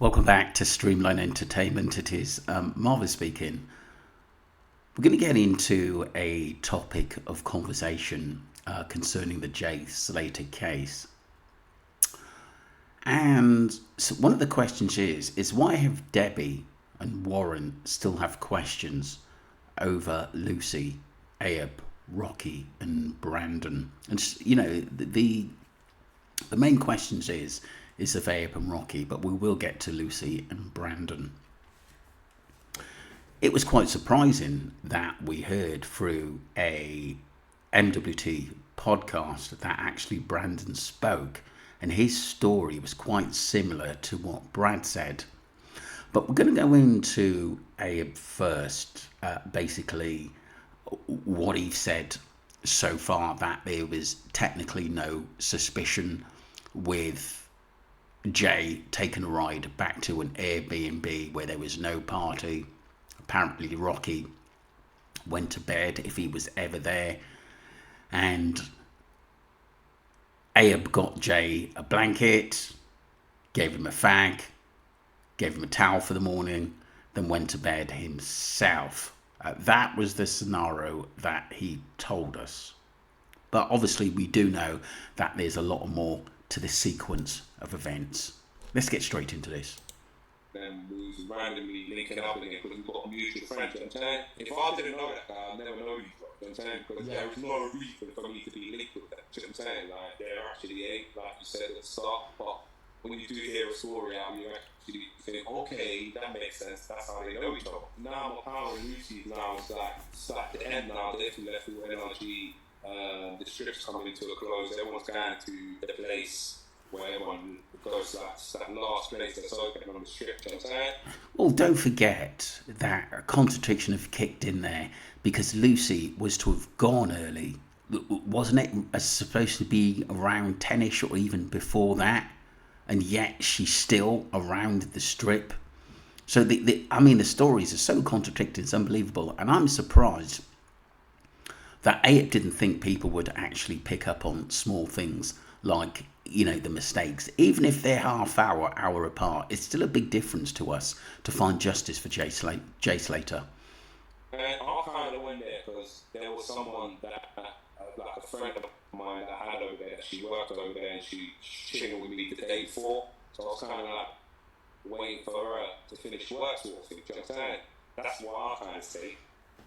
Welcome back to Streamline Entertainment. It is Marvin speaking. We're going to get into a topic of conversation concerning the Jay Slater case. And so one of the questions is why have Debbie and Warren still have questions over Lucy, Ayub, Rocky, and Brandon? And the main questions is of Ayub and Rocky, but we will get to Lucy and Brandon. It was quite surprising that we heard through a MWT podcast that actually Brandon spoke, and his story was quite similar to what Brad said. But we're going to go into Ayub first, basically what he said so far, that there was technically no suspicion with Jay taking a ride back to an Airbnb where there was no party. Apparently Rocky went to bed if he was ever there, and Ayub got Jay a blanket, gave him a fag, gave him a towel for the morning, then went to bed himself. That was the scenario that he told us. But obviously we do know that there's a lot more to this sequence of events. Let's get straight into this. And we was randomly linking up again because we've got a mutual friend, you know what I'm saying? If I didn't know that guy, I'd never know you, you know what I'm saying? Because there was no reason for me to be linked with them, you know what I'm saying? Like, they're actually like you said at the start, but when you do hear a story out, you actually think, okay, that makes sense, that's how they know each other. Now, my power and Lucy now is like, it's at the end now, they've left with energy, the strip's coming to a close, everyone's going to the place where everyone goes, like, that last place that's open on the strip, you know what I'm saying? Well, don't forget that a contradiction have kicked in there, because Lucy was to have gone early. Wasn't it supposed to be around 10ish or even before that? And yet she's still around the strip. So the stories are so contradicting, it's unbelievable. And I'm surprised that Ayub didn't think people would actually pick up on small things like, the mistakes. Even if they're hour apart, it's still a big difference to us to find justice for Jay Slater. And I kind of went there because there was someone that, like a friend of mine that I had over there, she worked over there and she chilled with me the day before. So I was kind of like waiting for her to finish work sort of thing, do you know what I'm saying? That's what I kind of say.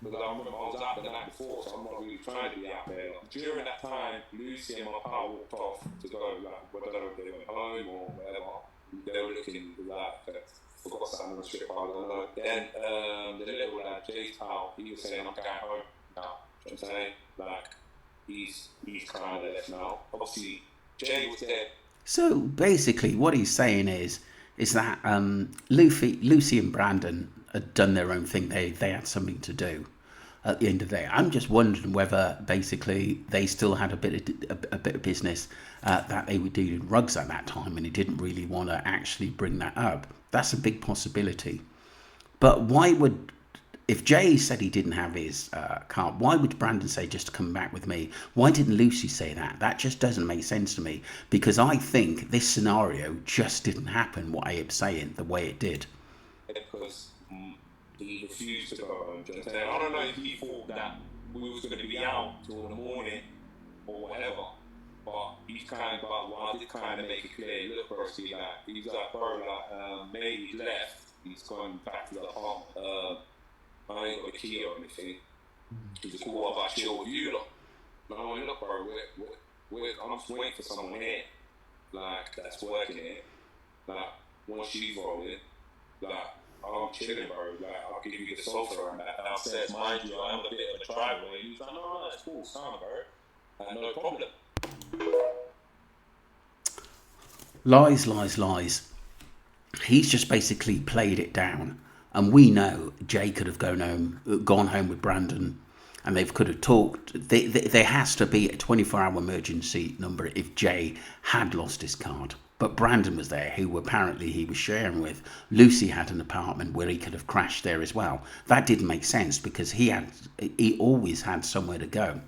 Because I remember I was out the night before, so I'm not really trying to be out there. During that time, Lucy and my pal walked off to go, like, whether they went home or whatever. They were looking like, forgot something on the strip, I don't know. Then the little lad, Jay's pal, he was saying, I'm going home now. You know what I'm saying? Like, he's kind of left now. Obviously, Jay was there. So basically what he's saying is that Lucy and Brandon had done their own thing. They had something to do at the end of the day. I'm just wondering whether basically they still had a bit of business that they were dealing rugs at that time, and he didn't really want to actually bring that up. That's a big possibility. But why would, if Jay said he didn't have his card, why would Brandon say just to come back with me? Why didn't Lucy say that? That just doesn't make sense to me, because I think this scenario just didn't happen, what Ayub's saying, the way it did. Because he refused to go home. Do you understand? I don't know if he thought that we was going to be out till the morning or whatever, but he's kind of like, well, I did kind of make it clear, look, bro, see, like, he's like, bro, like, maybe he's left, he's going back to the apartment, I ain't got the key or anything. He's like, what about chill with you, lot? No, look, bro, I'm just waiting for someone here, like, that's working here, like, once she's rolling, like, I'm chilling, bro. Like, I'll give you the sofa and that downstairs. Mind you, I'm a bit of a driveway. He was like, no, that's cool, son, bro. No problem. Lies. He's just basically played it down. And we know Jay could have gone home with Brandon, and they could have talked. There has to be a 24-hour emergency number if Jay had lost his card. But Brandon was there, who apparently he was sharing with. Lucy had an apartment where he could have crashed there as well. That didn't make sense because he always had somewhere to go.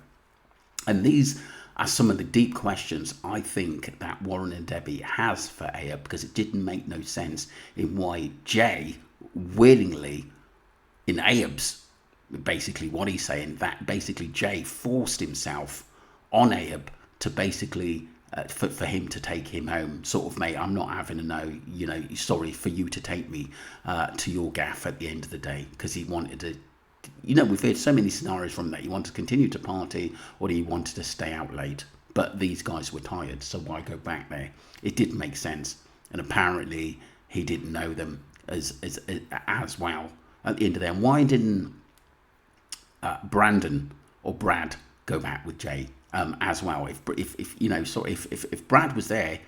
And these as some of the deep questions I think that Warren and Debbie has for Ayub, because it didn't make no sense in why Jay willingly, in Ayub's, basically what he's saying, that basically Jay forced himself on Ayub to basically for him to take him home, sort of, mate, I'm not having a no, you know, sorry for you to take me to your gaff at the end of the day, because he wanted to, you know, we've heard so many scenarios from that. He wanted to continue to party, or he wanted to stay out late, but these guys were tired, so why go back there? It didn't make sense, and apparently he didn't know them as well at the end of the day. And why didn't Brandon or Brad go back with Jay as well? If you know, so if Brad was there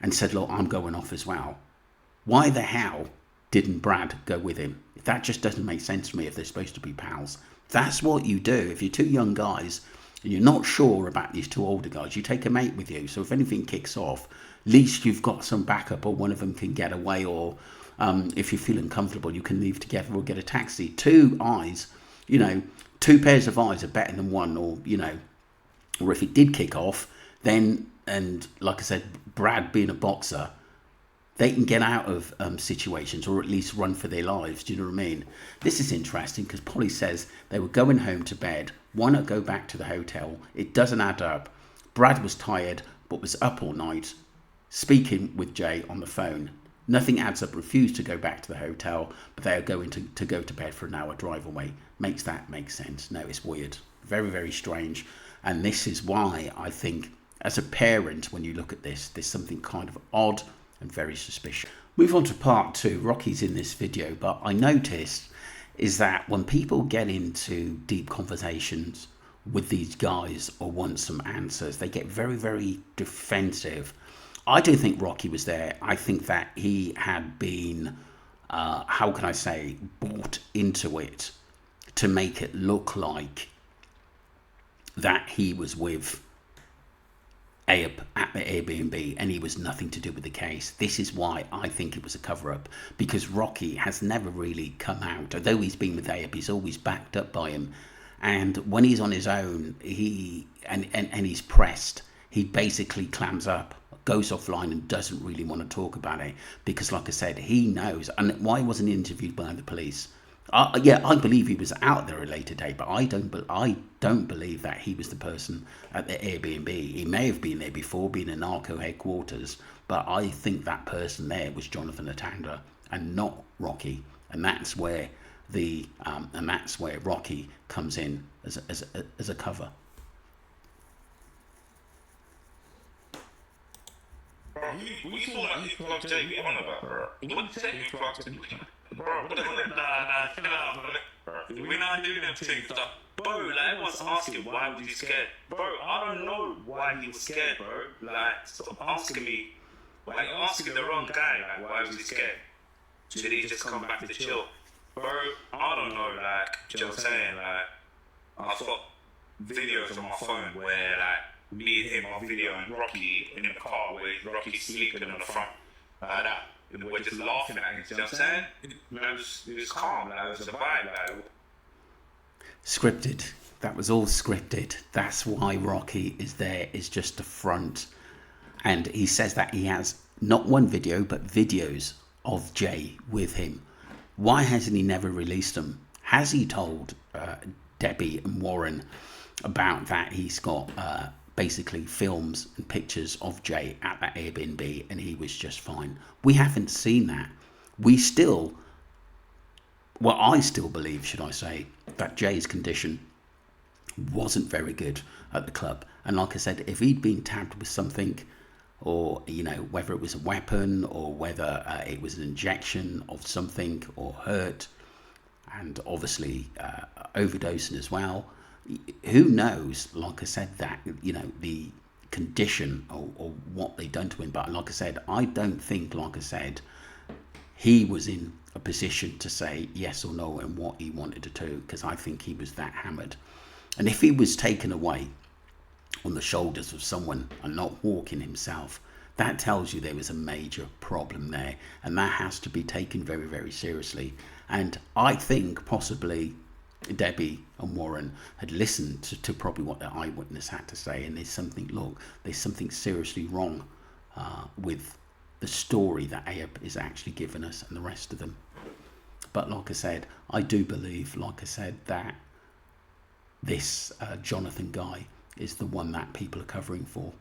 and said, look, I'm going off as well, why the hell didn't Brad go with him? That just doesn't make sense to me if they're supposed to be pals. That's what you do. If you're two young guys and you're not sure about these two older guys, you take a mate with you. So if anything kicks off, at least you've got some backup, or one of them can get away, or if you're feeling comfortable, you can leave together or get a taxi. Two eyes, you know, two pairs of eyes are better than one, or, you know, or if it did kick off, then, and like I said, Brad being a boxer, they can get out of situations, or at least run for their lives. Do you know what I mean? This is interesting because Polly says they were going home to bed. Why not go back to the hotel? It doesn't add up. Brad was tired, but was up all night, speaking with Jay on the phone. Nothing adds up. Refused to go back to the hotel, but they are going to go to bed for an hour drive away. Makes that make sense? No, it's weird. Very, very strange. And this is why I think, as a parent, when you look at this, there's something kind of odd and very suspicious. Move on to part two. Rocky's in this video, but I noticed is that when people get into deep conversations with these guys or want some answers, they get very, very defensive. I do think Rocky was there. I think that he had been, how can I say, bought into it to make it look like that he was with Ayub at the Airbnb and he was nothing to do with the case. This is why I think it was a cover-up, because Rocky has never really come out. Although he's been with Ayub, he's always backed up by him. And when he's on his own, and he's pressed, he basically clams up, goes offline and doesn't really want to talk about it, because like I said, he knows. And why wasn't he interviewed by the police? Yeah, I believe he was out there at a later date, but I don't believe that he was the person at the Airbnb. He may have been there before, being in narco headquarters, but I think that person there was Jonathan Atanda and not Rocky, and that's where Rocky comes in as a cover. Bro, we saw like he plugged JB on about, bro. What the he plugged him? Bro, what the nah, chill out, bro. We're not doing them things, stuff. Bro, like, everyone's asking why was he scared? Bro, I don't know why he was scared, bro. Like, stop asking me. Like, you're asking the wrong guy, like, why was he scared? Should he just come back to chill? Bro, I don't know, like, you know what I'm saying? Like, I've got videos on my phone where, like, me and him are videoing Rocky in the car where Rocky's sleeping on the front. Like that. We're just laughing at him, you know what I'm saying? It was calm, like, it was a vibe, like. Scripted. That was all scripted. That's why Rocky is there, is just a front. And he says that he has not one video, but videos of Jay with him. Why hasn't he never released them? Has he told Debbie and Warren about that he's got basically films and pictures of Jay at that Airbnb and he was just fine? We haven't seen that. I still believe, should I say, that Jay's condition wasn't very good at the club. And like I said, if he'd been tabbed with something, or, you know, whether it was a weapon or whether it was an injection of something, or hurt, and obviously overdosing as well, who knows, like I said, that, you know, the condition or what they done to him. But like I said, I don't think, like I said, he was in a position to say yes or no and what he wanted to do, because I think he was that hammered. And if he was taken away on the shoulders of someone and not walking himself, that tells you there was a major problem there, and that has to be taken very, very seriously. And I think possibly Debbie and Warren had listened to probably what the eyewitness had to say, and there's something seriously wrong with the story that Ayub is actually giving us and the rest of them. But like I said, I do believe, like I said, that this Jonathan guy is the one that people are covering for.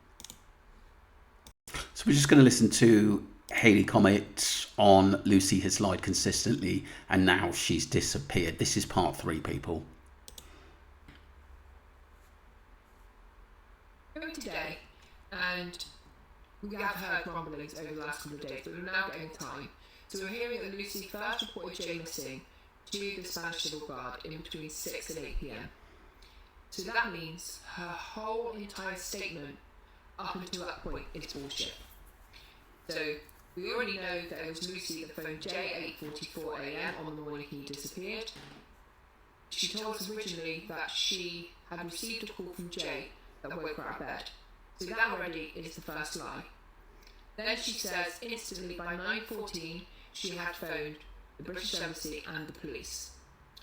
So we're just going to listen to Haley comment on Lucy has lied consistently and now she's disappeared. This is part 3, people. Today, and we have heard rumblings over the last couple of days, but we're now getting time. So we're hearing that Lucy first reported Jay missing to the Spanish Civil Guard in between 6 and 8 p.m. So that means her whole entire statement up until that point is bullshit. So we already know that it was Lucy that phoned Jay at 8:44 a.m. on the morning he disappeared. She told us originally that she had received a call from Jay that woke her out of bed. So that already is the first lie. Then she says instantly by 9:14 she had phoned the British Embassy and the police.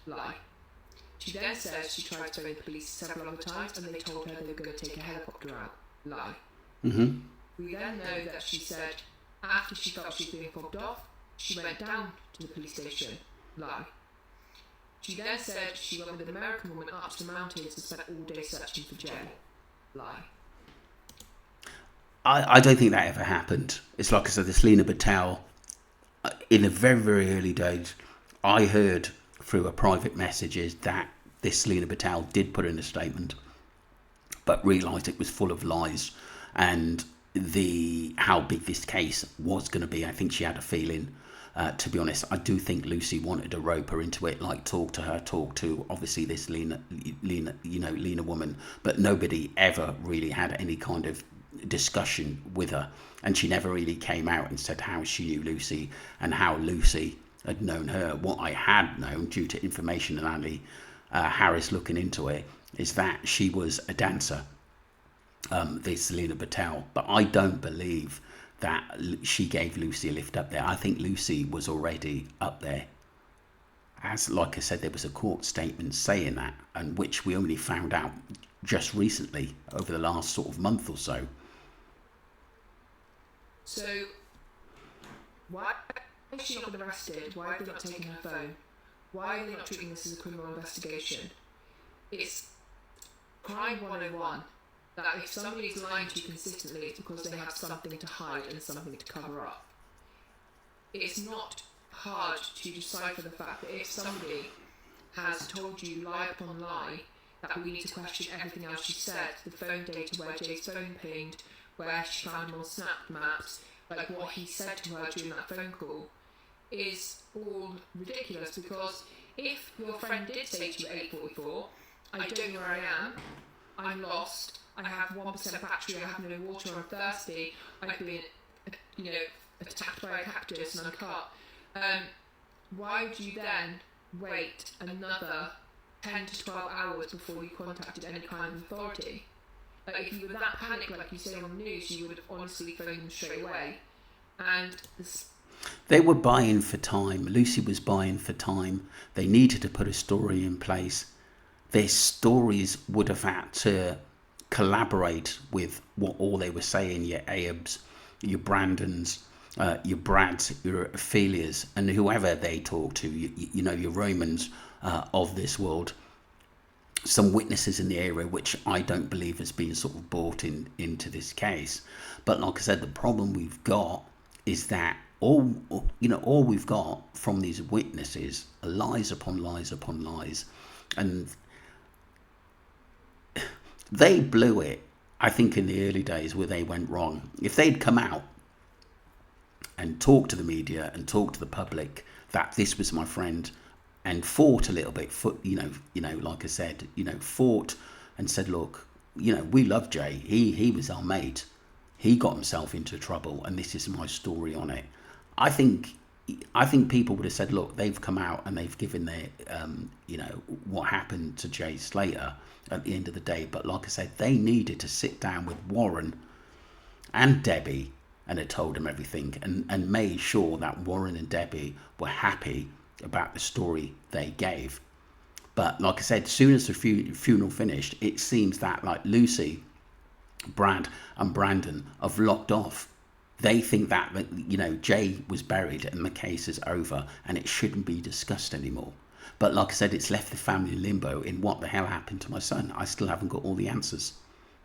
Lie. She then says she tried to phone the police several other times and they told her they were going to take a helicopter out. Lie. Mm-hmm. We then know that she said after she felt she was being fobbed off, she went down to the police station. Lie. She then said she went with an American woman up to the mountains and spent all day searching for Jay. Lie. I don't think that ever happened. It's like I said, this Lena Patel, in the very, very early days, I heard through a private messages that this Lena Patel did put in a statement, but realised it was full of lies. And how big this case was going to be, I think she had a feeling. To be honest, I do think Lucy wanted to rope her into it, like talk to obviously this Lena woman, but nobody ever really had any kind of discussion with her, and she never really came out and said how she knew Lucy and how Lucy had known her. What I had known, due to information and Ali Harris looking into it, is that she was a dancer, this Lena Patel, but I don't believe that she gave Lucy a lift up there. I think Lucy was already up there. As like I said, there was a court statement saying that, and which we only found out just recently over the last sort of month or so. So why is she not been arrested? Why have they not taken her phone? Why are they not treating this as a criminal investigation? It's crime 101. That if somebody's lying to you consistently, it's because they have something to hide and something to cover up. It's not hard to decipher the fact that if somebody has told you lie upon lie, that we need to question everything else she said, the phone data, where Jay's phone pinged, where she found him on snap maps, like what he said to her during that phone call, is all ridiculous. Because if your friend did say to you at 8:44, I don't know where I am, I'm lost, I have 1% battery, I have no water, I'm thirsty, I've been, attacked by a cactus and I'm cut. Why would you then wait another 10 to 12 hours before you contacted any kind of authority? Like, if you were that panicked, like you say on the news, you would have honestly phoned them straight away. And they were buying for time. Lucy was buying for time. They needed to put a story in place. Their stories would have had to collaborate with what all they were saying, your Ayubs, your Brandons, your Brads, your Ophelias, and whoever they talk to, your Romans of this world. Some witnesses in the area, which I don't believe has been sort of brought into this case. But like I said, the problem we've got is that all we've got from these witnesses are lies upon lies upon lies, and they blew it, I think, in the early days where they went wrong. If they'd come out and talked to the media and talked to the public that this was my friend, and fought a little bit, like I said, fought and said, look, we love Jay. He was our mate. He got himself into trouble, and this is my story on it. I think people would have said, look, they've come out and they've given their, what happened to Jay Slater at the end of the day. But like I said, they needed to sit down with Warren and Debbie and had told them everything, and made sure that Warren and Debbie were happy about the story they gave. But like I said, as soon as the funeral finished, it seems that like Lucy, Brad and Brandon have locked off. They think that, you know, Jay was buried and the case is over and it shouldn't be discussed anymore. But like I said, it's left the family in limbo in what the hell happened to my son. I still haven't got all the answers.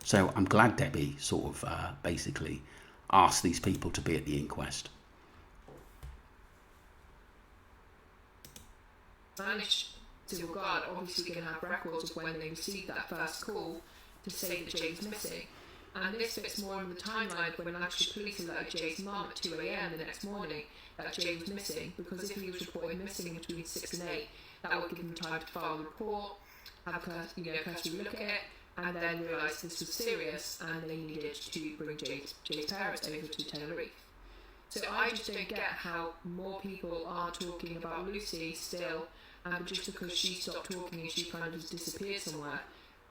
So I'm glad Debbie sort of basically asked these people to be at the inquest. Managed to regard, obviously going to have records of when they received that first call to say that Jay's missing. And this fits more in the timeline when actually police alerted Jay's mum at 2 a.m. the next morning that Jay was missing, because if he was reported missing between 6 and 8, that would give them time to file a report, have a cursory look at it, and then realise this was serious and they needed to bring Jay's parents over to Tenerife. So I just don't get how more people are talking about Lucy still, and just because she stopped talking and she kind of just disappeared somewhere,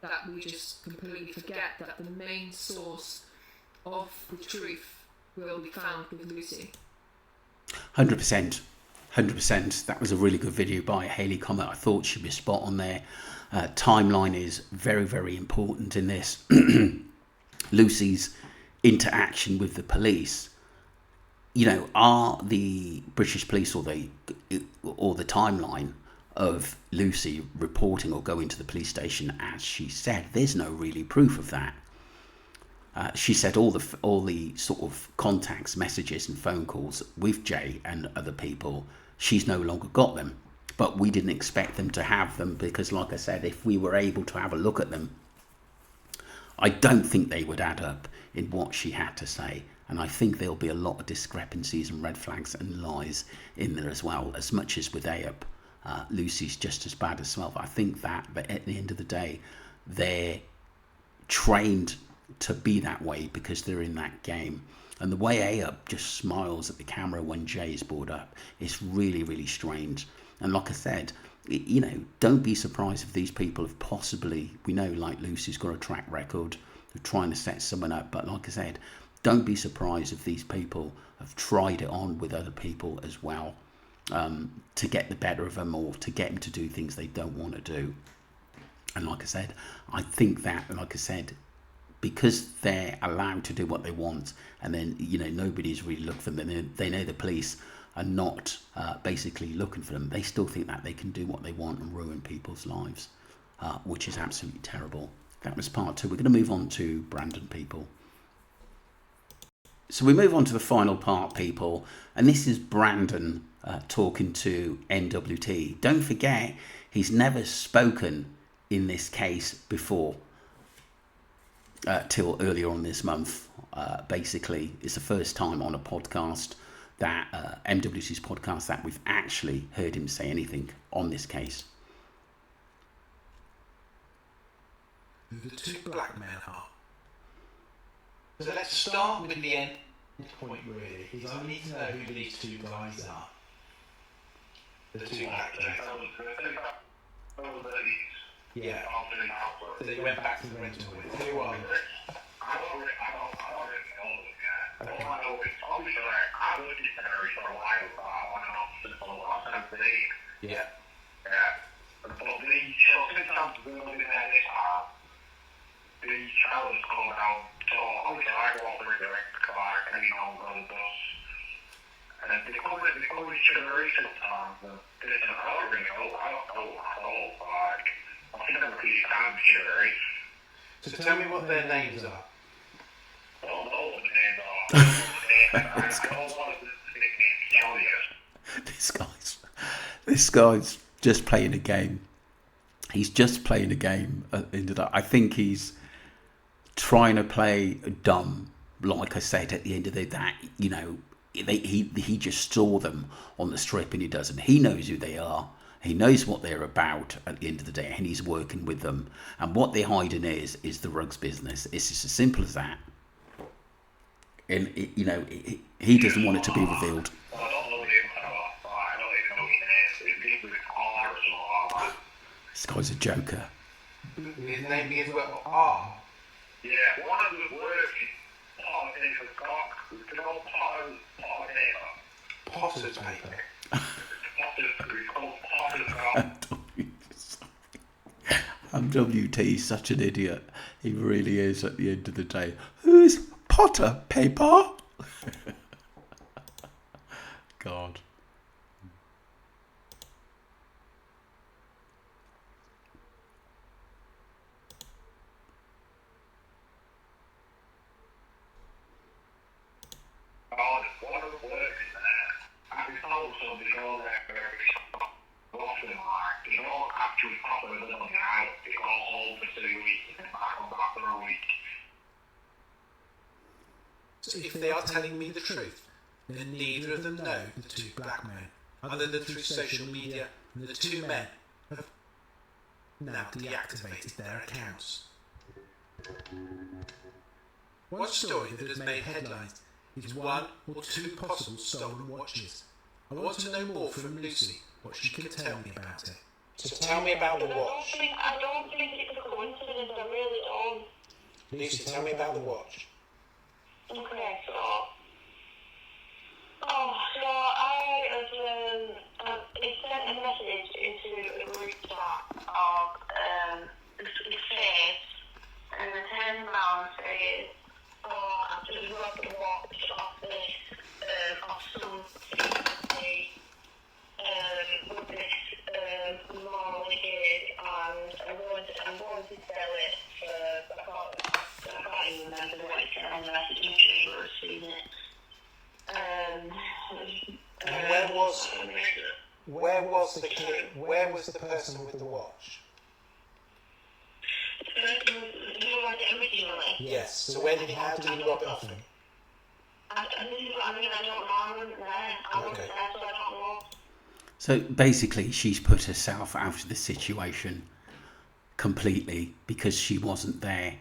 that we just completely forget that the main source of the truth will be found with Lucy. 100%. 100%. That was a really good video by Hayley Comet. I thought she was spot on there. Timeline is very, very important in this. Lucy's interaction with the police. You know, are the British police or the timeline of Lucy reporting or going to the police station as she said? There's no really proof of that. She said all the sort of contacts, messages and phone calls with Jay and other people, she's no longer got them. But we didn't expect them to have them because, like I said, if we were able to have a look at them, I don't think they would add up in what she had to say. And I think there'll be a lot of discrepancies and red flags and lies in there as well. As much as with Ayub, Lucy's just as bad as well. I think that, but at the end of the day, they're trained to be that way because they're in that game. And the way Ayub just smiles at the camera when Jay is brought up, it's really, really strange. And like I said, you know, don't be surprised if these people have possibly, we know like Lucy's got a track record of trying to set someone up, but like I said, don't be surprised if these people have tried it on with other people as well, to get the better of them or to get them to do things they don't want to do. And like I said, I think that, like I said, because they're allowed to do what they want, and then, you know, nobody's really looking for them, they know the police are not basically looking for them, they still think that they can do what they want and ruin people's lives, which is absolutely terrible. That was part 2. We're going to move on to Brandon, people. So we move on to the final part, people, and this is Brandon talking to NWT. Don't forget, he's never spoken in this case before, till earlier on this month. Basically, it's the first time on a podcast that MWT's podcast that we've actually heard him say anything on this case. Who the two black men are. So let's start with the end point, really, because I need to know who these two guys are. The two black men. Yeah. So they went back to the rental with. Who are they? Yeah. The travelers come down, so obviously I go off the direct car and you know go on the bus. And then they come with generation sometimes and there's an hour ring, I don't know at all, like I think I'm really down with generation. So tell me what their names are. I don't know what the names are. I don't want to tell you. This guy's just playing a game. He's just playing a game at the end of that. I think he's trying to play dumb, like I said, at the end of the day, that, you know, he just saw them on the strip and he doesn't. He knows who they are. He knows what they're about at the end of the day, and he's working with them. And what they're hiding is the rugs business. It's just as simple as that. And, you know, he doesn't want it to be revealed. This guy's a joker. His name begins with R. Yeah, one of the words is pot of paper cock. It's an old pot of paper. Potter's paper. It's called potter's cock. MWT is such an idiot. He really is at the end of the day. Who's Potter Paper? God. God, what a work is that? I was told somebody all that very often like, they don't actually properly live on the island. They go home for 2 weeks and then back for a week. So if they are telling me the truth, then neither of them know the two black men, other than through social media, and the two men have now deactivated their accounts. One story that has made headlines is one or two possible stolen watches. I want to know more from Lucy, what she can tell me about it. So tell me about the watch. I don't think it's a coincidence, I really don't. Lucy, tell me about the watch. Okay, so I it sent a message into a group chat of the face, and the turn around says, I've just robbed a watch off this, off some CCTV, with this mall here, and I'm going to sell it for, I can't even remember what it said on the message, I'm sure you would have seen it. And where was the person with the watch? The person who had it originally. Yes. So how did he rob it off him? I don't know, I wasn't there. I wasn't there, so I don't know. So basically, she's put herself out of the situation completely because she wasn't there.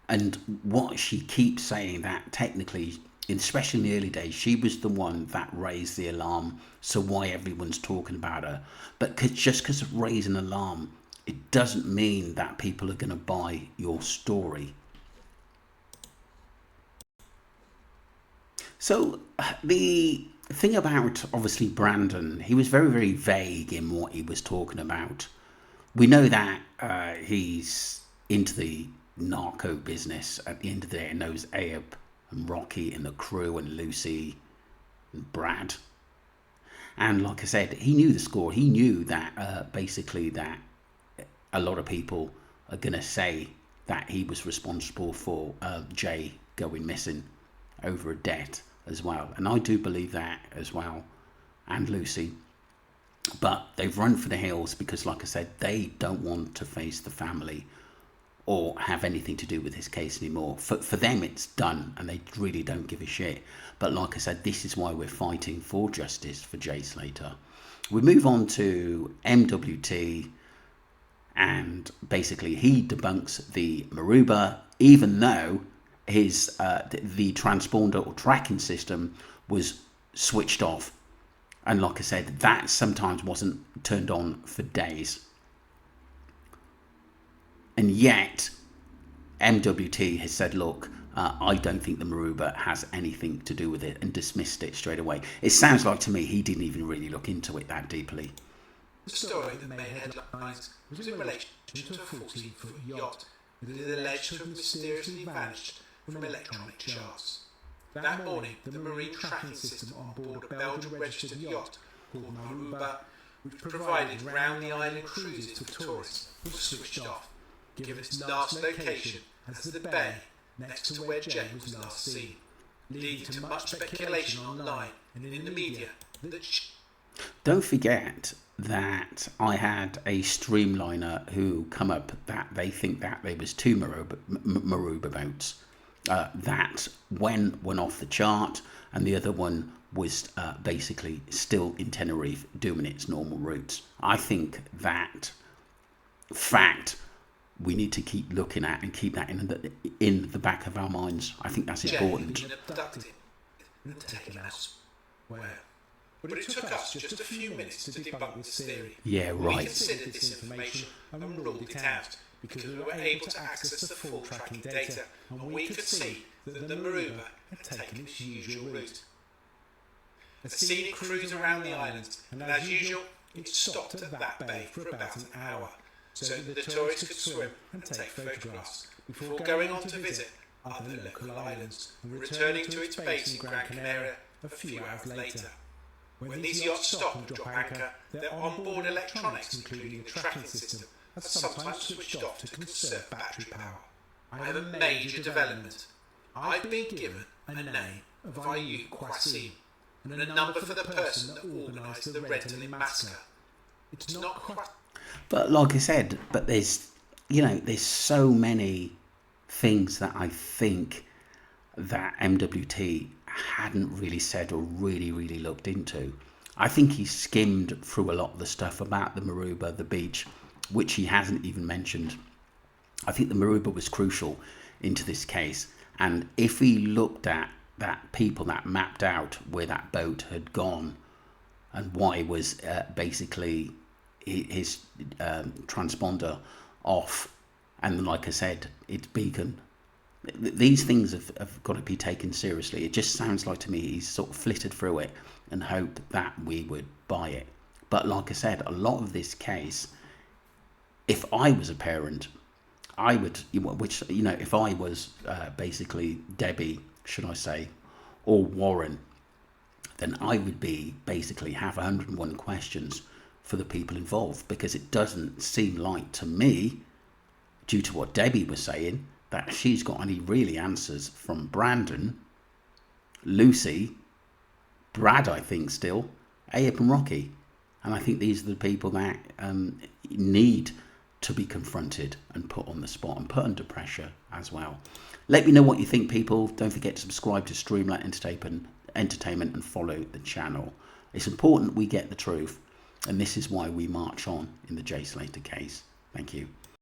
And what she keeps saying, that technically, especially in the early days, she was the one that raised the alarm. So why everyone's talking about her? But just because of raising an alarm, it doesn't mean that people are going to buy your story. So the thing about, obviously, Brandon, he was very, very vague in what he was talking about. We know that he's into the narco business at the end of the day, and knows Ayub and Rocky and the crew and Lucy and Brad. And like I said, he knew the score. He knew that basically that a lot of people are going to say that he was responsible for Jay going missing over a debt as well. And I do believe that as well, and Lucy. But they've run for the hills because, like I said, they don't want to face the family or have anything to do with this case anymore. For them, it's done, and they really don't give a shit. But like I said, this is why we're fighting for justice for Jay Slater. We move on to MWT, and basically he debunks the Maruba, even though his the transponder or tracking system was switched off. And like I said, that sometimes wasn't turned on for days. And yet, MWT has said, look, I don't think the Maruba has anything to do with it, and dismissed it straight away. It sounds like to me he didn't even really look into it that deeply. The story that made headlines was in relation to a 14-foot yacht that is alleged to have mysteriously vanished from electronic charts. That morning, the marine tracking system on board a Belgian-registered yacht called Maruba, which provided round-the-island cruises for tourists, was switched off, given its last location as the bay next to where Jay was last seen, leading to much speculation online and in the media that... Don't forget that I had a streamliner who come up that they think that there was two Maruba boats. That one went off the chart, and the other one was basically still in Tenerife doing its normal routes. I think that fact we need to keep looking at and keep that in the back of our minds. I think that's important. Jay had been abducted and taken elsewhere. But it took us just a few minutes to debunk this theory. Yeah, right. We considered this information and ruled it out because we were able to access the full tracking data, and we could see that the Maruba had taken its usual route. A scenic cruise around the island, and as usual, it stopped at that bay for about an hour, so that the tourists could swim and take photographs before going on to visit other local islands and returning to its base in Gran Canaria a few hours later. When these yachts stop and drop anchor, their onboard electronics, including the tracking system, are sometimes switched off to conserve battery power. I have a major development. I've been given a name of Ayub and a number for the person that organised the rental in Masca. It's not quite... But like I said, but there's so many things that I think that MWT hadn't really said or really looked into. I think he skimmed through a lot of the stuff about the Maruba, the beach, which he hasn't even mentioned. I think the Maruba was crucial into this case, and if he looked at that people that mapped out where that boat had gone and why was basically his transponder off, and like I said, its beacon, these things have got to be taken seriously. It just sounds like to me he's sort of flitted through it and hoped that we would buy it. But like I said, a lot of this case, if I was a parent, I would, if I was basically Debbie, should I say, or Warren, then I would be basically have 101 questions for the people involved, because it doesn't seem like to me, due to what Debbie was saying, that she's got any really answers from Brandon, Lucy, Brad, I think still, Ayub and Rocky. And I think these are the people that need to be confronted and put on the spot and put under pressure as well. Let me know what you think, people. Don't forget to subscribe to Streamlight Entertainment and follow the channel. It's important we get the truth, and this is why we march on in the Jay Slater case. Thank you.